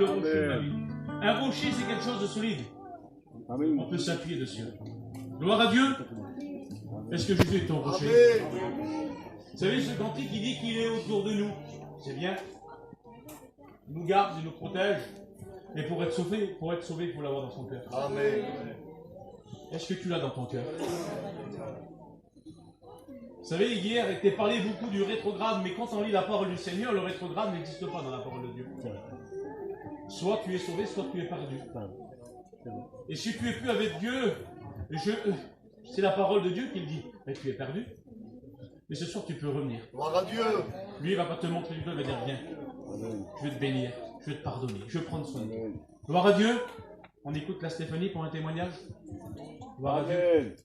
rocher de ma vie. Un rocher, c'est quelque chose de solide. Amen. On peut s'appuyer dessus. Gloire à Dieu. Est-ce que Jésus est ton rocher? Vous savez, ce cantique, il dit qu'il est autour de nous. C'est bien. Il nous garde, il nous protège. Et pour être sauvé, il faut l'avoir dans son cœur. Amen. Est-ce que tu l'as dans ton cœur? Vous savez, hier, il t'est parlé beaucoup du rétrograde, mais quand on lit la parole du Seigneur, le rétrograde n'existe pas dans la parole de Dieu. Soit tu es sauvé, soit tu es perdu. Et si tu es plus avec Dieu, c'est la parole de Dieu qui le dit, mais tu es perdu. Mais ce soir, tu peux revenir. Gloire à Dieu. Lui, il va pas te montrer du doigt, il va dire, viens, je vais te bénir, je vais te pardonner, je vais prendre soin de toi. Gloire à Dieu. On écoute la Stéphanie pour un témoignage. Gloire à Dieu.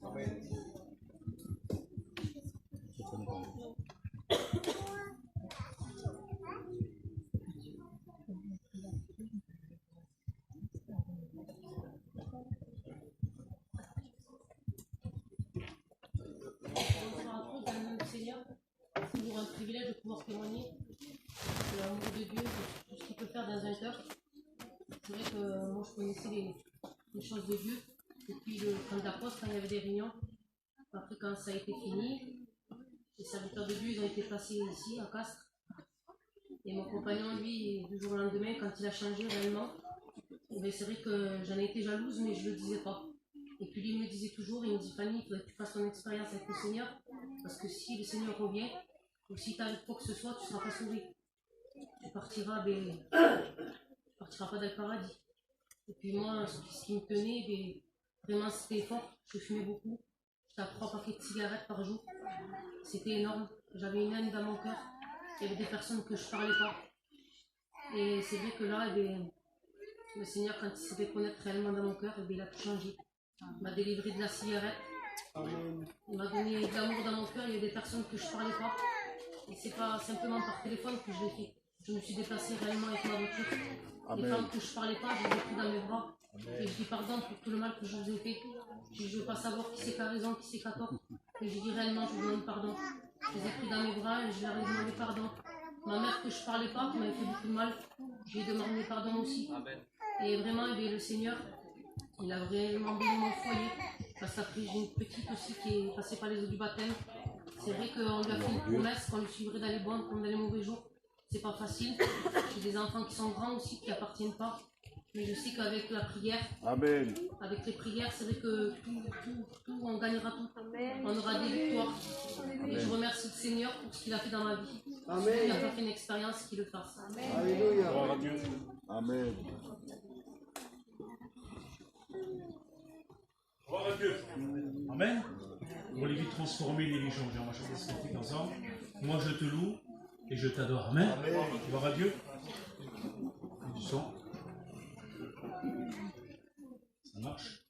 C'est toujours un privilège de pouvoir témoigner de l'amour de Dieu, de tout ce qu'il peut faire dans un cœur. C'est vrai que moi je connaissais les choses de Dieu depuis le camp d'Aposte, quand il y avait des réunions. Après, quand ça a été fini, les serviteurs de Dieu ils ont été placés ici à Castres. Et mon compagnon, lui, du jour au lendemain, quand il a changé réellement, c'est vrai que j'en ai été jalouse, mais je ne le disais pas. Et puis lui il me disait toujours, il me dit, Fanny, il faudrait que tu fasses ton expérience avec le Seigneur, parce que si le Seigneur revient, ou si tu arrives quoi que ce soit, tu ne seras pas sauvé. Tu partiras pas dans le paradis. Et puis moi, ce qui me tenait, vraiment c'était fort. Je fumais beaucoup. J'étais à 3 paquets de cigarettes par jour. C'était énorme. J'avais une haine dans mon cœur. Il y avait des personnes que je ne parlais pas. Et c'est vrai que là, le Seigneur, quand il s'est fait connaître réellement dans mon cœur, il a tout changé. Il m'a délivré de la cigarette. Il m'a donné de l'amour dans mon cœur. Il y a des personnes que je ne parlais pas. Et c'est pas simplement par téléphone que je l'ai fait. Je me suis déplacée réellement avec ma voiture. Les femmes que je ne parlais pas, je les ai pris dans mes bras. Et je dis pardon pour tout le mal que je vous ai fait. Je ne veux pas savoir qui c'est qui a raison, qui c'est qui a tort. Et je dis réellement, je vous demande pardon. Je les ai pris dans mes bras et je leur ai demandé pardon. Ma mère que je ne parlais pas, qui m'avait fait beaucoup de mal, je lui ai demandé pardon aussi. Et vraiment, le Seigneur, il a vraiment béni mon foyer. Parce qu'après, j'ai une petite aussi qui est passée par les eaux du baptême. C'est vrai qu'on lui a fait une promesse qu'on le suivrait dans les bons comme dans les mauvais jours. C'est pas facile. J'ai des enfants qui sont grands aussi, qui n'appartiennent pas. Mais je sais qu'avec la prière, Amen. avec les prières, c'est vrai que tout, on gagnera tout. On aura des victoires. Et je remercie le Seigneur pour ce qu'il a fait dans ma vie. Il n'a pas fait une expérience qu'il le fasse. Alléluia. Gloire à Dieu. Amen. Gloire à Dieu. Amen. Pour les vies transformées, les vies changées. On va chanter ce cantique ensemble. Moi, je te loue et je t'adore. Amen. Gloire à Dieu. Du son. Ça marche.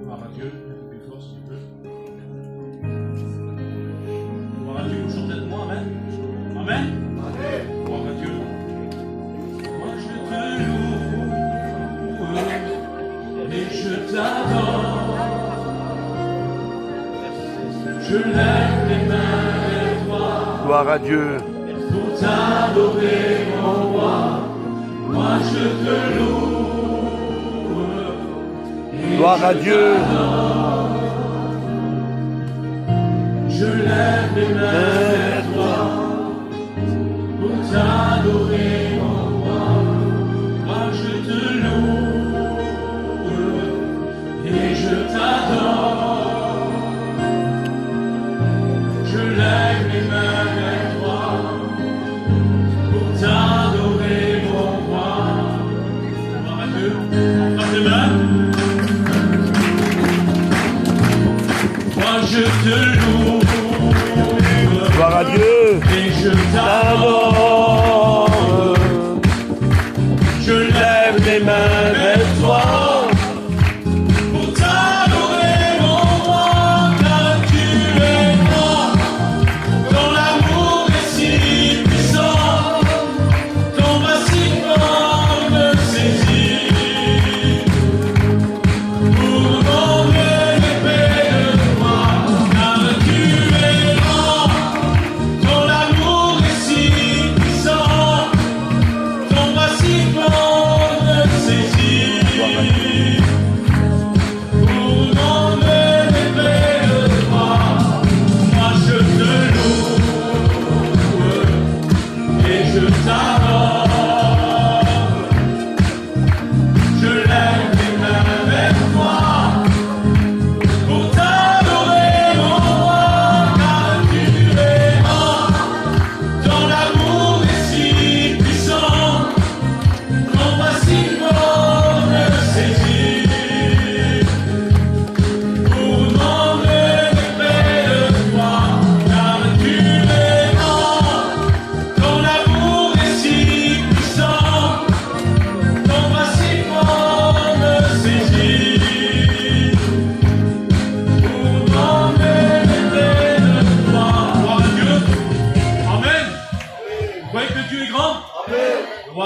Gloire à Dieu. Plus fort si tu peux. Gloire à Dieu. Vous chantez de moi. Amen. Amen. Gloire à Dieu. Moi, je te loue et je t'adore. Je lève les mains vers toi. Gloire à Dieu. Pour t'adorer, mon roi, moi je te loue. Et Gloire à Dieu. Je lève les mains vers toi. Pour t'adorer, mon roi, moi je te loue. Et je t'adore. Je lève les mains vers toi. T'adorer mon roi. Gloire à Dieu. On frappe les mains. Moi je te loue. Gloire à Dieu. Et je t'adore.